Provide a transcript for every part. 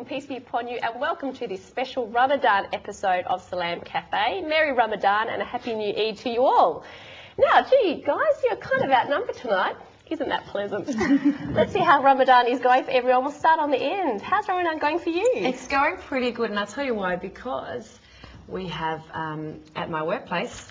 and peace be upon you, and welcome to this special Ramadan episode of Salam Cafe. Merry Ramadan and a Happy New Eid to you all. Now, gee, guys, you're kind of outnumbered tonight. Isn't that pleasant? Let's see how Ramadan is going for everyone. We'll start on the end. How's Ramadan going for you? It's going pretty good, and I'll tell you why. Because we have, at my workplace,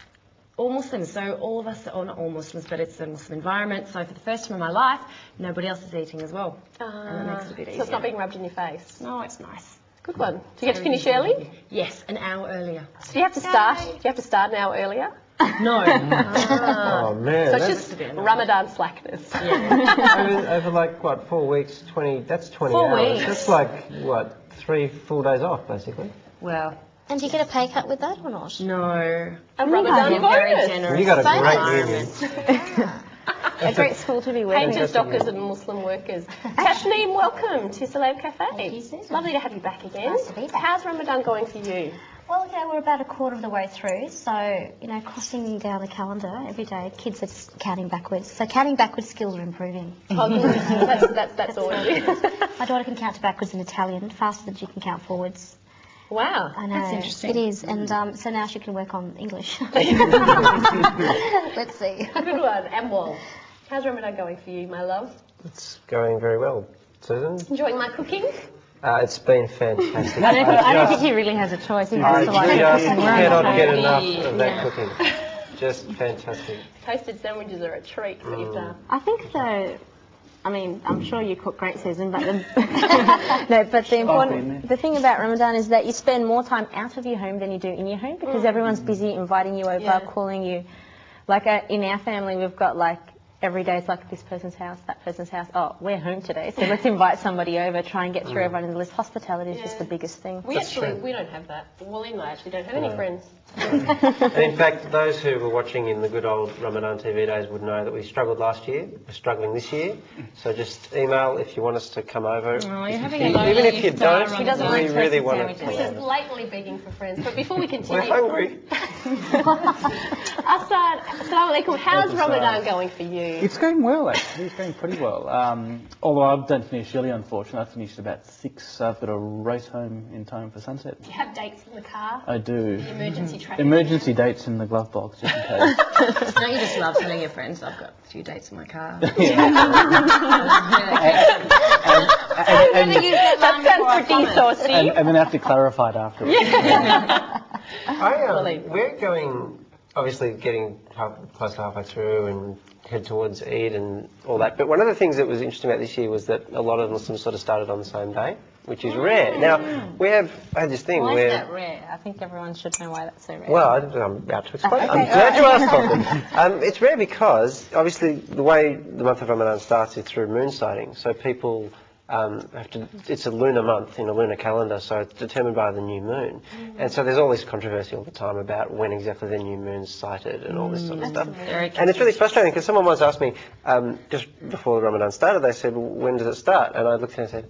all Muslims. So all of us, or not all Muslims, but it's a Muslim environment. So for the first time in my life, nobody else is eating as well. And that makes it a bit easier. So it's not being rubbed in your face? No, it's nice. Good one. Do you get to finish early? Yes, an hour earlier. So do you have to start? Do you have to start an hour earlier? No. Oh, man. So it's just Ramadan slackness. Yeah. over like, what, 4 weeks, 20, that's 20 4 hours. weeks. That's like, what, 3 full days off, basically. Well. And do you get a pay cut with that or not? No. A Ramadan very bonus. generous. You got a great environment. A great school to be working. Painters, dockers and Muslim workers. Tashneem, welcome to Salam Cafe. Thank you, Susan. Lovely to have you back again. Nice to be back. How's Ramadan going for you? Well, we're about a quarter of the way through, so, crossing down the calendar every day, kids are just counting backwards. So counting backwards skills are improving. Oh, good. That's all you do. My daughter can count backwards in Italian faster than she can count forwards. Wow. I know. That's interesting. It is, and so now she can work on English. Let's see. Good one. Amwal, how's Ramadan going for you, my love? It's going very well. Susan? Enjoying my cooking? It's been fantastic. I don't think he really has a choice. He has to I just cannot get enough Yeah. of that cooking. Just fantastic. Toasted sandwiches are a treat for iftar. I think though, I mean, I'm sure you cook great, Susan, but the thing about Ramadan is that you spend more time out of your home than you do in your home because everyone's busy inviting you over, calling you. Like in our family, we've got like every day it's like this person's house, that person's house. Oh, we're home today, so let's invite somebody over, try and get through everyone in the list. Hospitality is just the biggest thing. We don't have that. Wally and I actually don't have any friends. And in fact, those who were watching in the good old Ramadan TV days would know that we struggled last year. We're struggling this year. So just email if you want us to come over. Oh, you're having Even if you don't, He doesn't like we really toasted want to sandwiches. come He's over. blatantly begging for friends. But before we continue, We're hungry. Assad, assalamu alaikum. How's Ramadan going for you? It's going well, actually. It's going pretty well. Although I don't finish early, unfortunately. I finished about 6, so I've got to race home in time for sunset. Do you have dates in the car? I do. Emergency traffic? Emergency dates in the glove box, just in case. Don't you just love telling your friends, I've got a few dates in my car? That sounds pretty saucy. and then I have to clarify it afterwards. We're going, obviously, getting close to halfway through and head towards Eid and all that. But one of the things that was interesting about this year was that a lot of Muslims sort of started on the same day, which is rare. Now, I had this thing Why where... is that rare? I think everyone should know why that's so rare. Well, I'm about to explain. I'm glad you asked, Colin. It's rare because, obviously, the way the month of Ramadan starts is through moon sighting. So people it's a lunar month in a lunar calendar, so it's determined by the new moon. And so there's all this controversy all the time about when exactly the new moon's sighted and all this sort of stuff. And it's really frustrating because someone once asked me, just before the Ramadan started, they said, well, when does it start? And I looked at it and said,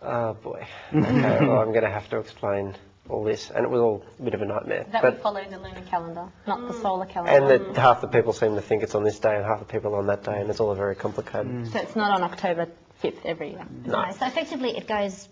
oh boy, okay, well, I'm going to have to explain all this, and it was all a bit of a nightmare. That would follow the lunar calendar, not the solar calendar. And that half the people seem to think it's on this day and half the people on that day, and it's all very complicated. So it's not on October 5th every year. No, so effectively it goes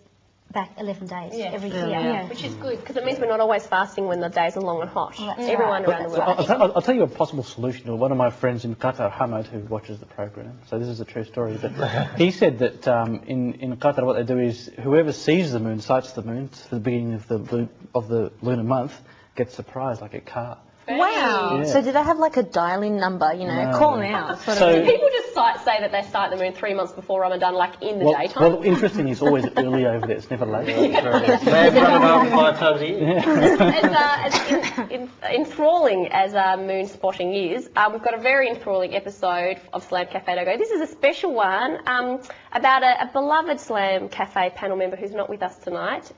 back 11 days every year. Yeah. Which is good, because it means we're not always fasting when the days are long and hot. Everyone around the world. I'll tell you a possible solution. One of my friends in Qatar, Hamad, who watches the program, so this is a true story, but he said that in Qatar what they do is whoever sees the moon, sights the moon at the beginning of the lunar month, gets a prize, like a car. Wow. Yeah. So do they have like a dial-in number, call now? Sort So- of Do people just say that they sight the moon 3 months before Ramadan, like in the daytime? Well, interesting, it's always early over there, it's never late. They have Ramadan 5 times a year. As enthralling as moon spotting is, we've got a very enthralling episode of Salam Cafe to go. This is a special one about a beloved Salam Cafe panel member who's not with us tonight,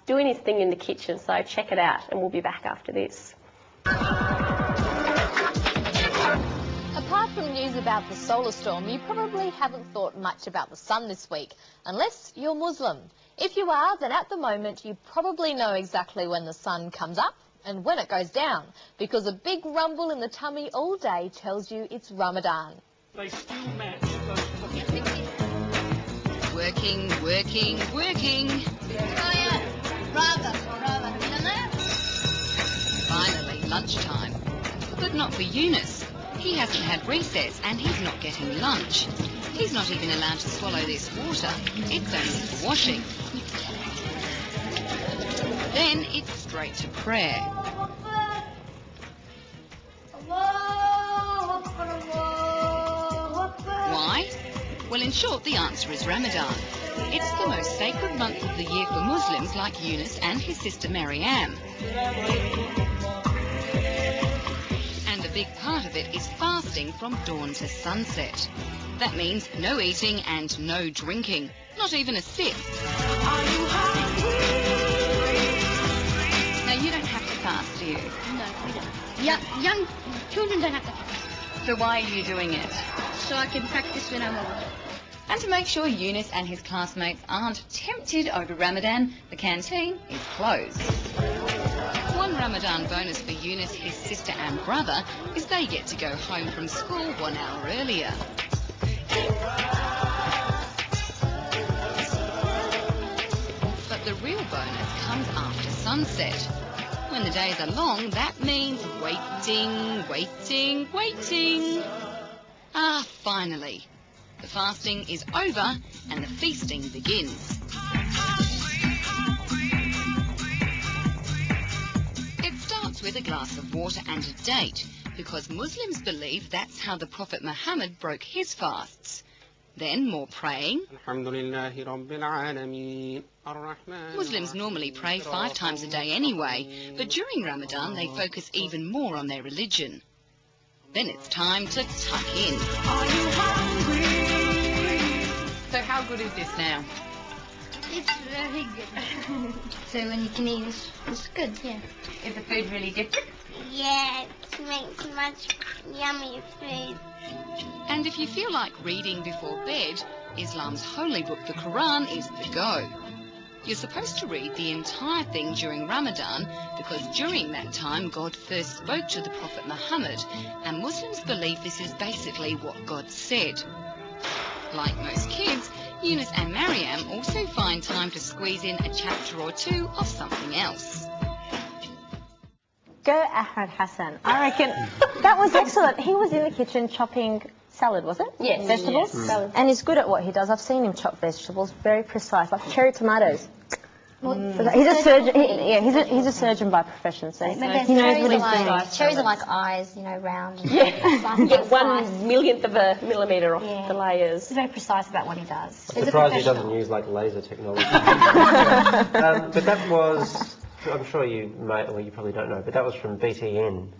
doing his thing in the kitchen. So check it out, and we'll be back after this. Apart from news about the solar storm, you probably haven't thought much about the sun this week, unless you're Muslim. If you are, then at the moment you probably know exactly when the sun comes up and when it goes down, because a big rumble in the tummy all day tells you it's Ramadan. They still match those Working, working, working. Finally, lunchtime. But not for Eunice. He hasn't had recess and he's not getting lunch. He's not even allowed to swallow this water. It's only for washing. Then it's straight to prayer. Why? Well, in short, the answer is Ramadan. It's the most sacred month of the year for Muslims like Eunice and his sister Mariam. And a big part of it is fasting from dawn to sunset. That means no eating and no drinking, not even a sip. Now, you don't have to fast, do you? No, we don't. Young children don't have to fast. So why are you doing it? So I can practice when I'm older. And to make sure Eunice and his classmates aren't tempted over Ramadan, the canteen is closed. One Ramadan bonus for Eunice, his sister and brother is they get to go home from school 1 hour earlier. But the real bonus comes after sunset. When the days are long, that means waiting, waiting, waiting. Ah, finally. The fasting is over and the feasting begins. It starts with a glass of water and a date, because Muslims believe that's how the Prophet Muhammad broke his fasts. Then more praying. Muslims normally pray 5 times a day anyway, but during Ramadan they focus even more on their religion. Then it's time to tuck in. Are you hungry? So how good is this now? It's very good. So when you can eat, it's good, yeah. Is the food really different? Yeah, it makes much yummy food. And if you feel like reading before bed, Islam's holy book, the Quran, is the go. You're supposed to read the entire thing during Ramadan because during that time God first spoke to the Prophet Muhammad, and Muslims believe this is basically what God said. Like most kids, Eunice and Mariam also find time to squeeze in a chapter or 2 of something else. Go Ahmed Hassan. I reckon that was excellent. He was in the kitchen chopping salad, was it? Yes. Vegetables? Yes. Salad. And he's good at what he does. I've seen him chop vegetables, very precise, like cherry tomatoes. He's a surgeon. He's a surgeon by profession, so he knows what he's doing. Cherries are like eyes, you know, round. And Yeah, you get 1/1,000,000th of a millimetre off the layers. He's very precise about what he does. I'm surprised he doesn't use like laser technology. But that was, I'm sure you may, well you probably don't know, but that was from BTN,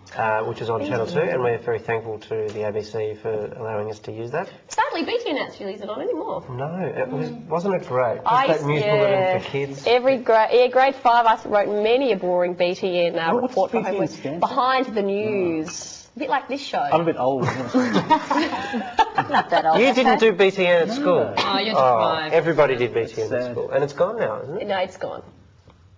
which is on Channel 2, and we're very thankful to the ABC for allowing us to use that. Sadly, BTN actually isn't on anymore. No, it wasn't it great? Just that news bulletin for kids. Grade 5, I wrote many a boring BTN report for BTN homework. stand? Behind the news. A bit like this show. I'm a bit old. Not that old. You didn't do BTN at school? Oh, you're deprived. Everybody did BTN at school, and it's gone now, isn't it? No, it's gone.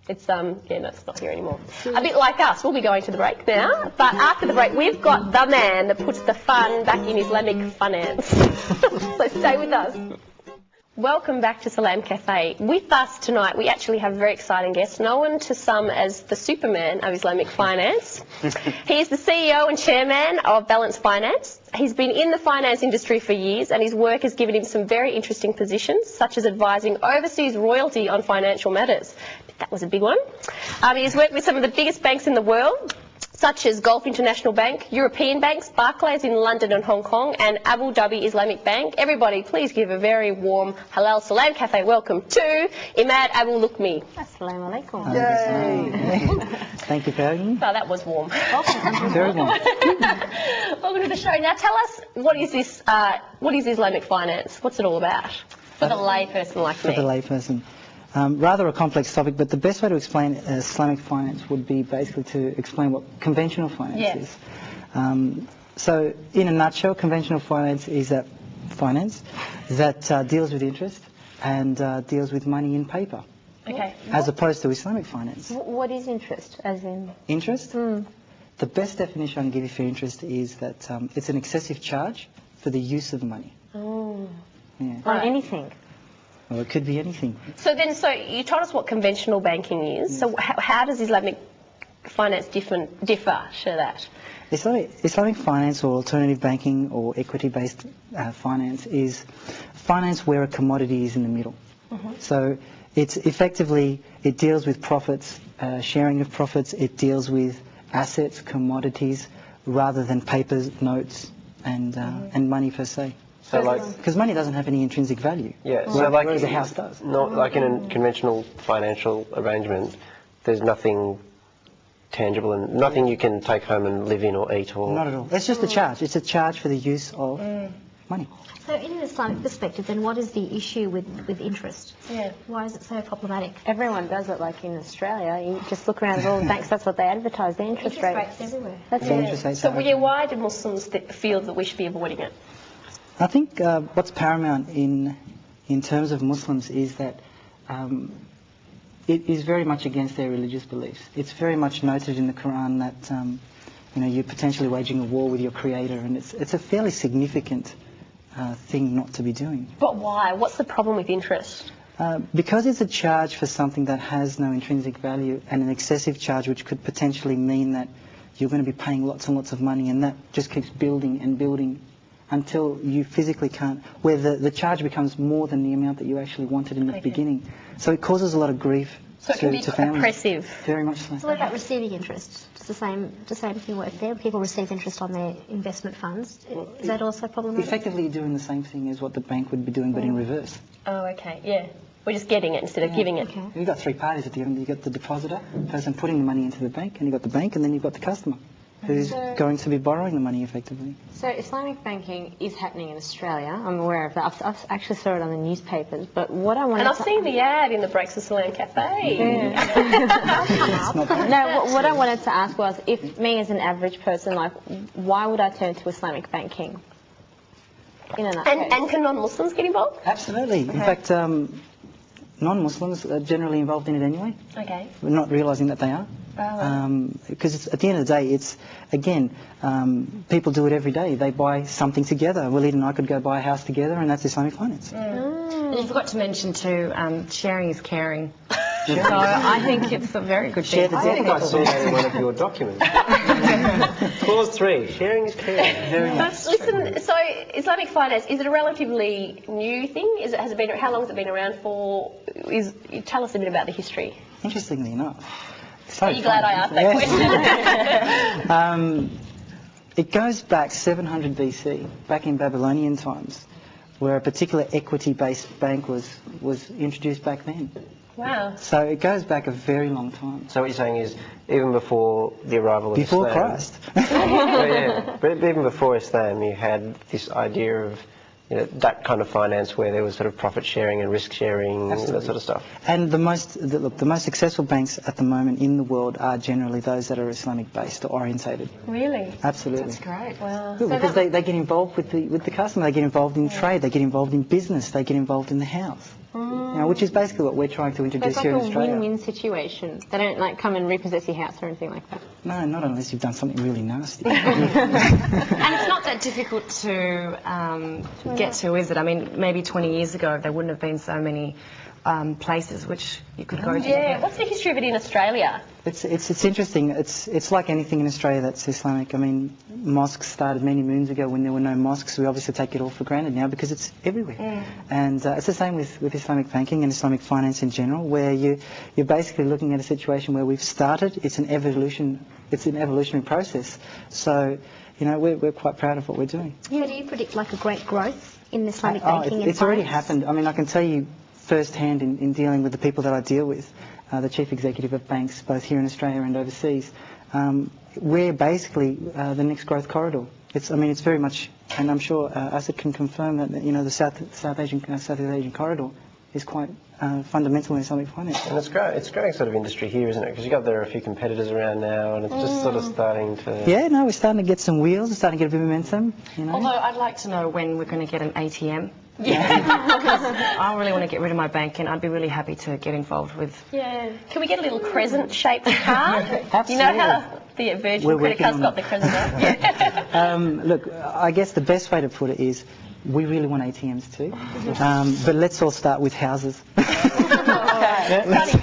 It's no, it's not here anymore. A bit like us, we'll be going to the break now. But after the break, we've got the man that puts the fun back in Islamic finance. So stay with us. Welcome back to Salam Cafe. With us tonight, we actually have a very exciting guest, known to some as the Superman of Islamic finance. He is the CEO and chairman of Balance Finance. He's been in the finance industry for years, and his work has given him some very interesting positions, such as advising overseas royalty on financial matters. That was a big one. He has worked with some of the biggest banks in the world, such as Gulf International Bank, European banks, Barclays in London and Hong Kong, and Abu Dhabi Islamic Bank. Everybody, please give a very warm Halal Salam Cafe welcome to Imad Abu Lukmi. Assalamu alaikum. Yay. Thank you for having me. Oh, that was warm. Very warm. Welcome to the show. Now tell us, what is this? What is Islamic finance? What's it all about? For the layperson like me. For the layperson. Rather a complex topic, but the best way to explain Islamic finance would be basically to explain what conventional finance is. So, in a nutshell, conventional finance is that finance that deals with interest and deals with money in paper. Okay. As opposed to Islamic finance. What is interest, as in? Interest? The best definition I can give you for interest is that it's an excessive charge for the use of money. Oh. Yeah. On anything? or it could be anything. So you told us what conventional banking is. So how does Islamic finance differ to that? Islamic finance or alternative banking or equity-based finance is finance where a commodity is in the middle. So it's effectively, it deals with profits, sharing of profits, it deals with assets, commodities, rather than papers, notes, and money per se. So because money doesn't have any intrinsic value. Yeah, so whereas a house does. Not like in a conventional financial arrangement, there's nothing tangible and nothing you can take home and live in or eat or... Not at all. It's just a charge. It's a charge for the use of money. So in an Islamic perspective, then what is the issue with interest? Yeah. Why is it so problematic? Everyone does it, like in Australia. You just look around at all the banks, that's what they advertise, the interest rates. Everywhere. That's The it. interest rates So are- why do Muslims feel that we should be avoiding it? I think what's paramount in terms of Muslims is that it is very much against their religious beliefs. It's very much noted in the Quran that you're potentially waging a war with your Creator, and it's a fairly significant thing not to be doing. But why? What's the problem with interest? Because it's a charge for something that has no intrinsic value, and an excessive charge which could potentially mean that you're going to be paying lots and lots of money, and that just keeps building and building until you physically can't, where the charge becomes more than the amount that you actually wanted in the beginning. So it causes a lot of grief So it can be to families. oppressive. Very much so. So what about receiving interest? Does the same thing work there? People receive interest on their investment funds. Is that also problematic? Effectively, you're doing the same thing as what the bank would be doing, but in reverse. Oh, okay, yeah. We're just getting it instead of giving it. Okay. You've got three parties at the end. You've got the depositor, the person putting the money into the bank, and you've got the bank, and then you've got the customer, who's going to be borrowing the money effectively. So Islamic banking is happening in Australia. I'm aware of that. I've actually saw it on the newspapers. But what I wanted And I've seen the ad in the Breaks of Salam Cafe. No, what I wanted to ask was, if me as an average person, like, why would I turn to Islamic banking? In a nutshell. And can non-Muslims get involved? Absolutely. In fact, non-Muslims are generally involved in it anyway. Okay. We're not realising that they are. Because at the end of the day, it's, again, people do it every day. They buy something together. Walid and I could go buy a house together, and that's Islamic finance. And you forgot to mention too, sharing is caring. So I think it's a very good thing. I think I've seen that in one of your documents. Clause 3, sharing is caring. Very much. Listen, so Islamic finance, is it a relatively new thing? Has it been? How long has it been around for? Tell us a bit about the history. Interestingly enough. Are you glad I asked that question? It goes back 700 BC, back in Babylonian times, where a particular equity-based bank was introduced back then. Wow. So it goes back a very long time. So what you're saying is, even before the arrival of Before Islam... Christ. But even before Islam, you had this idea of that kind of finance where there was sort of profit sharing and risk sharing, that sort of stuff. And the most successful banks at the moment in the world are generally those that are Islamic-based or orientated. Really? Absolutely. That's great. Wow. Good, because they get involved with the customer, they get involved in trade, they get involved in business, they get involved in the house. Which is basically what we're trying to introduce It's like here a in Australia. win-win situation. They don't like come and repossess your house or anything like that. No, not unless you've done something really nasty. And it's not that difficult to get to, is it? I mean, maybe 20 years ago there wouldn't have been so many places which you could go to. Yeah. What's the history of it in Australia? It's interesting. It's like anything in Australia that's Islamic. I mean, mosques started many moons ago when there were no mosques. We obviously take it all for granted now because it's everywhere. And it's the same with Islamic banking and Islamic finance in general, where you're basically looking at a situation where we've started. It's an evolutionary process. So, we're quite proud of what we're doing. Yeah, do you predict like a great growth in Islamic banking? It's already happened. I mean, I can tell you firsthand in dealing with the people that I deal with, the chief executive of banks, both here in Australia and overseas, we're basically the next growth corridor. It's very much, and I'm sure Asad can confirm that, the Southeast Asian corridor is quite fundamental in Islamic finance. And it's growing sort of industry here, isn't it? Because there are a few competitors around now, and it's just sort of starting to... Yeah, no, we're starting to get some wheels, we're starting to get a bit of momentum, Although I'd like to know when we're going to get an ATM. Because I really want to get rid of my bank, and I'd be really happy to get involved with... Yeah. Can we get a little crescent-shaped card? Absolutely. You know how the Virgin credit card's got the crescent on? Look, I guess the best way to put it is We really want ATMs too. But let's all start with houses.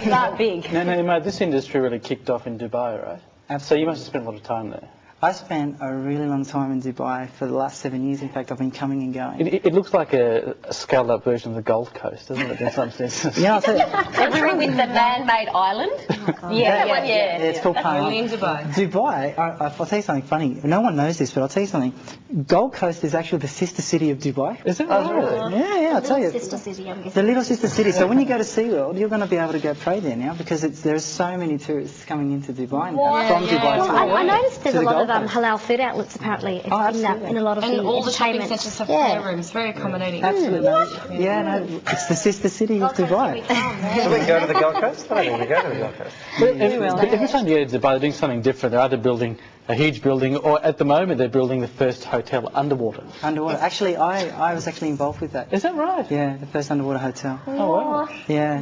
Start big. No, mate, this industry really kicked off in Dubai, right? Absolutely. So you must have spent a lot of time there. I spent a really long time in Dubai for the last 7 years. In fact, I've been coming and going. It looks like a scaled-up version of the Gold Coast, doesn't it, in some senses? Yeah, I'll tell you. Everyone with the man-made island. Yeah, it's called Palm. Only in Dubai. Dubai, I'll tell you something funny. No one knows this, but I'll tell you something. Gold Coast is actually the sister city of Dubai. Is it? Oh, really? Yeah, I'll tell you. Sister city, I'm The guessing. little sister city. So when you go to SeaWorld, you're going to be able to go pray there now because there's so many tourists coming into Dubai from Dubai. Well, I noticed there's to a the lot of Gold Coast. halal food outlets apparently in a lot of And the all the shopping entertainment. centres have playrooms, very accommodating. Absolutely. Yeah, no, it's the sister city of Dubai. So we go to the Gold Coast? I don't think we go to the Gold Coast. But every time you go to Dubai, they're doing something different. They're either building a huge building, or at the moment they're building the first hotel underwater. Underwater. Actually, I was actually involved with that. Is that right? Yeah, the first underwater hotel. Oh, wow. Yeah.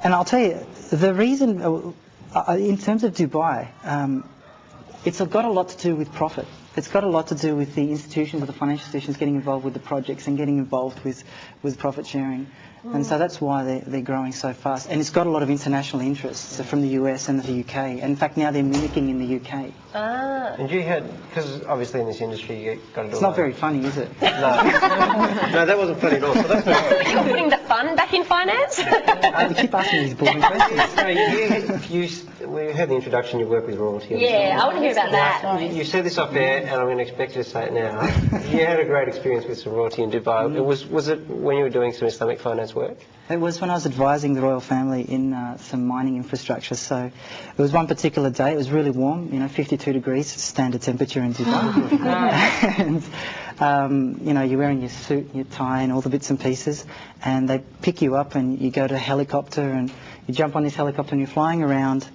And I'll tell you, the reason, in terms of Dubai, it's got a lot to do with profit. It's got a lot to do with the institutions or the financial institutions getting involved with the projects and getting involved with profit sharing. And so that's why they're growing so fast. And it's got a lot of international interests from the US and the UK. And in fact, now they're mimicking in the UK. And you had, because obviously in this industry you got to do It's not very funny, is it? No. No, that wasn't funny at all. So that's You're putting the fun back in finance? You keep asking these boring questions. No, we had the introduction, you work with royalty. Yeah, I want to hear about that. You said this off air, and I'm going to expect you to say it now. You had a great experience with some royalty in Dubai. Was it when you were doing some Islamic finance work? It was when I was advising the royal family in some mining infrastructure. So it was one particular day. It was really warm, 52 degrees, standard temperature in Dubai. And, you're wearing your suit, your tie and all the bits and pieces. And they pick you up and you go to a helicopter and you jump on this helicopter and you're flying around,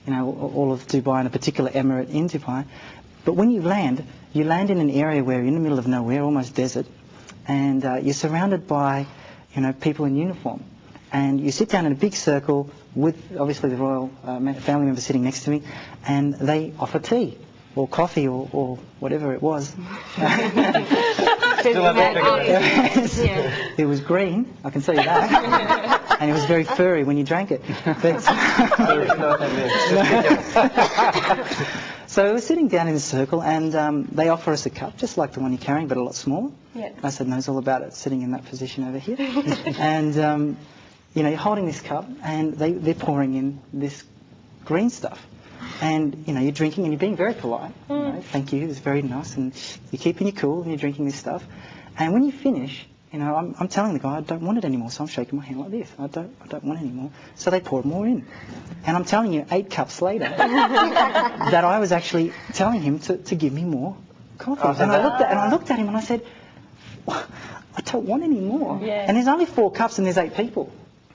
all of Dubai and a particular emirate in Dubai. But when you land in an area where you're in the middle of nowhere, almost desert, and you're surrounded by people in uniform. And you sit down in a big circle with, obviously, the royal family member sitting next to me, and they offer tea or coffee or whatever it was. It was green, I can tell you that. And it was very furry when you drank it. So we were sitting down in a circle, and they offer us a cup, just like the one you're carrying, but a lot smaller. Yeah. I said, no, it's all about it, sitting in that position over here. And, you're holding this cup, and they're pouring in this green stuff. And, you're drinking, and you're being very polite. Thank you, it's very nice. And you're keeping your cool, and you're drinking this stuff. And when you finish, I'm telling the guy, I don't want it anymore. So I'm shaking my hand like this. I don't want it anymore. So they pour more in. And I'm telling you, 8 cups later, that I was actually telling him to give me more coffee. And I looked at him and I said, I don't want any more. Yeah. And there's only 4 cups and there's 8 people.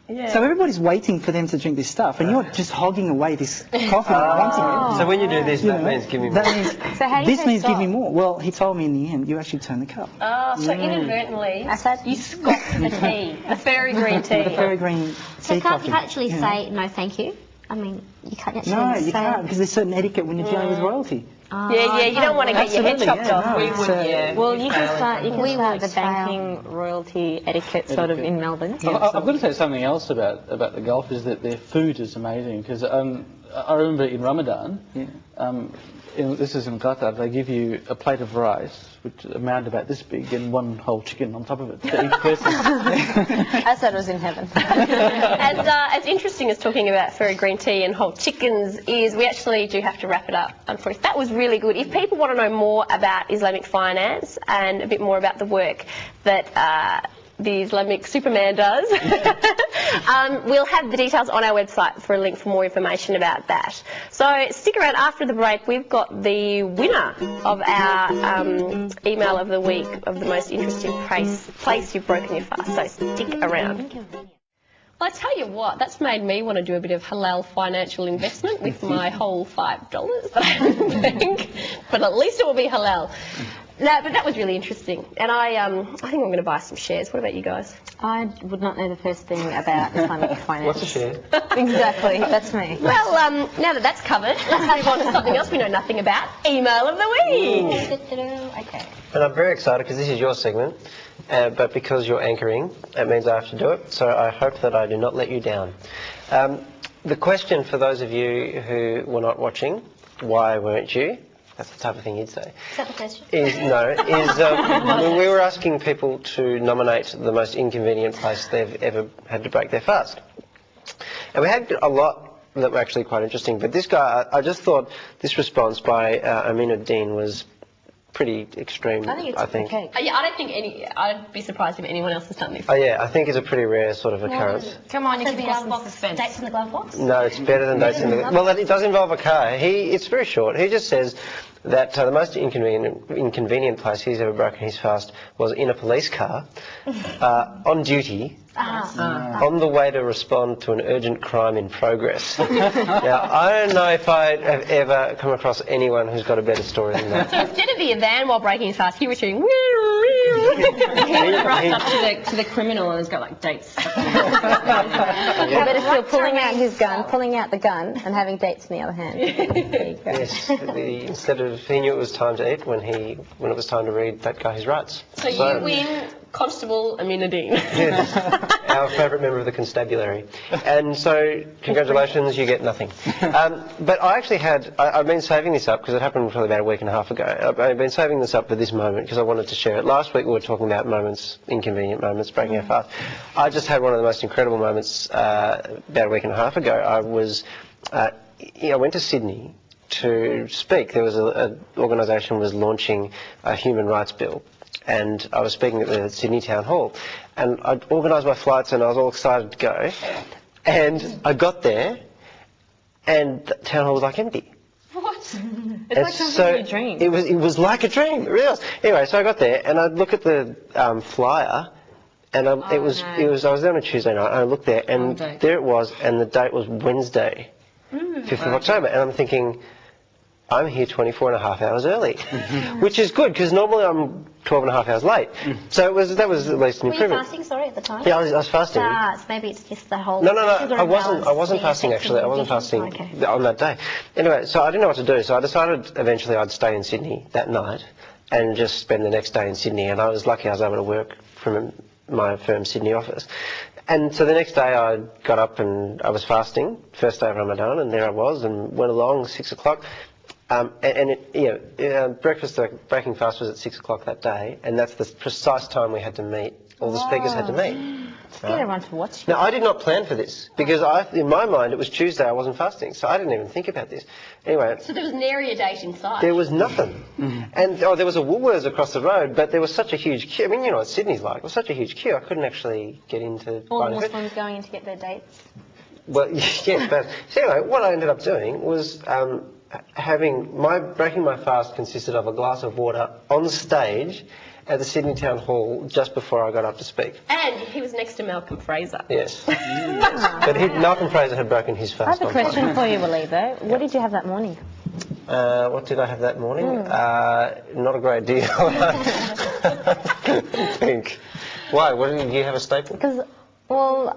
Yeah. So everybody's waiting for them to drink this stuff, and you're just hogging away this coffee and wanting it. So when you do this, that means give me more. That means, this means give me more. Well, he told me in the end, you actually turn the cup. Oh, so inadvertently, you scoffed the tea, the fairy green tea. The fairy green So tea can't coffee. you actually say no thank you? I mean, you can't actually No, say... you can't, because there's certain etiquette when you're dealing with royalty. Yeah, you don't want to get your head chopped off. No, We would, yeah. Well, you can start the would banking royalty etiquette sort of in Melbourne. I've got to say something else about the Gulf is that their food is amazing, because I remember in Ramadan, this is in Qatar, they give you a plate of rice, which amounted about this big, and one whole chicken on top of it for each person. I said it was in heaven. And as interesting as talking about fairy green tea and whole chickens is, we actually do have to wrap it up, unfortunately. That was really good. If people want to know more about Islamic finance and a bit more about the work that the Islamic Superman does, we'll have the details on our website for a link for more information about that. So stick around after the break. We've got the winner of our email of the week of the most interesting place you've broken your fast. So stick around. Well, I tell you what, that's made me want to do a bit of halal financial investment with my whole $5 that I have in the bank, but at least it will be halal. No, but that was really interesting. And I think I'm going to buy some shares. What about you guys? I would not know the first thing about Islamic finance. What's a share? Exactly, that's me. Well, now that that's covered, let's move on to something else we know nothing about. Email of the week. Okay. And I'm very excited because this is your segment, but because you're anchoring, it means I have to do it. So I hope that I do not let you down. The question for those of you who were not watching, why weren't you? That's the type of thing you'd say. Is that the question? When we were asking people to nominate the most inconvenient place they've ever had to break their fast. And we had a lot that were actually quite interesting, but this guy, I just thought this response by Amina Dean was pretty extreme, I think it's okay. Yeah, I don't think I'd be surprised if anyone else has done this. Oh yeah, I think it's a pretty rare sort of occurrence. Come on, you So can the be us glove in box, suspense. dates in the glove box? No, it's better than dates in the... Well, it does involve a car. It's very short. He just says that the most inconvenient place he's ever broken his fast was in a police car, on duty, on the way to respond to an urgent crime in progress. Now, I don't know if I have ever come across anyone who's got a better story than that. Instead of the van while breaking his fast, he was shooting. He runs up to the criminal and has got like dates. Yeah, better still pulling out his gun, pulling out the gun, and having dates in the other hand. There you go. Yes, instead of he knew it was time to eat when it was time to read that guy his rights. So you win, Constable Amina Dean. Yes, our favourite member of the constabulary. And so, congratulations, you get nothing. But I actually I've been saving this up because it happened probably about a week and a half ago. I've been saving this up for this moment because I wanted to share it. Last week we were talking about inconvenient moments, breaking our fast. I just had one of the most incredible moments about a week and a half ago. I went to Sydney to speak. There was an organisation was launching a human rights bill. And I was speaking at the Sydney Town Hall. And I'd organised my flights and I was all excited to go. And I got there and the town hall was like empty. What? It's like something in a dream. It was like a dream, it really was. Anyway, so I got there and I look at the flyer and I was there on a Tuesday night and I looked there and there it was and the date was Wednesday, 5th of October. And I'm thinking, I'm here 24 and a half hours early, which is good because normally I'm 12 and a half hours late. So that was at least an improvement. Were you fasting, sorry, at the time? Yeah, I was fasting. So maybe it's just the whole... No, I wasn't fasting actually. I wasn't fasting on that day. Anyway, so I didn't know what to do. So I decided eventually I'd stay in Sydney that night and just spend the next day in Sydney. And I was lucky I was able to work from my firm's Sydney office. And so the next day I got up and I was fasting, first day of Ramadan, and there I was and went along 6 o'clock. Breaking fast was at 6 o'clock that day, and that's the precise time we had to meet. All the speakers had to meet. Get everyone to watch you. Now, I did not plan for this, because in my mind it was Tuesday, I wasn't fasting, so I didn't even think about this. Anyway. So there was nary a date in sight? There was nothing. And there was a Woolworths across the road, but there was such a huge queue. I mean, you know what Sydney's like. It was such a huge queue, I couldn't actually get into... All the Muslims going in to get their dates? Well, yes, but... So anyway, what I ended up doing was... breaking my fast consisted of a glass of water on stage at the Sydney Town Hall just before I got up to speak. And he was next to Malcolm Fraser. Yes. But Malcolm Fraser had broken his fast. I have a question for you, Waleed, though. What did you have that morning? What did I have that morning? Not a great deal. I think. Why? Did you have a staple? Because, well,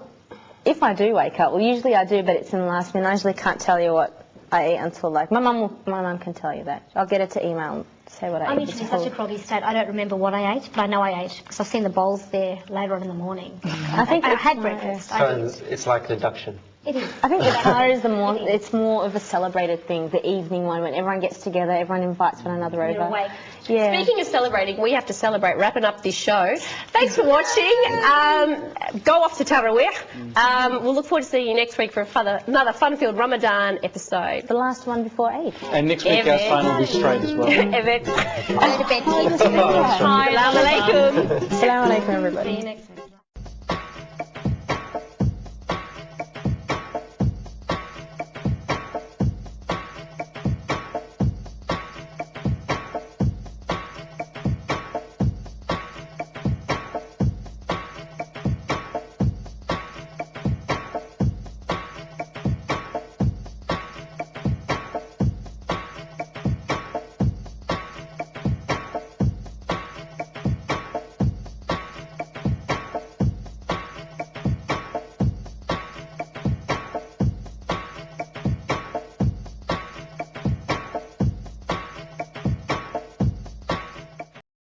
if I do wake up, well, usually I do, but it's in the last minute. I usually can't tell you what I eat until my mum can tell you that. I'll get her to email and say what I ate. I'm usually in such a groggy state. I don't remember what I ate, but I know I ate because I've seen the bowls there later on in the morning. I think I had breakfast. So it's like deduction. It is. I think the car is it's more of a celebrated thing, the evening one when everyone gets together, everyone invites one another over. Awake. Yeah. Speaking of celebrating, we have to celebrate wrapping up this show. Thanks for watching. Go off to Tarawih. We'll look forward to seeing you next week for another fun-filled Ramadan episode. The last one before Eid. And next week our sign will be straight as well. Evet. Go to bed. Salam alaikum. Assalamu alaikum, everybody. See you next week.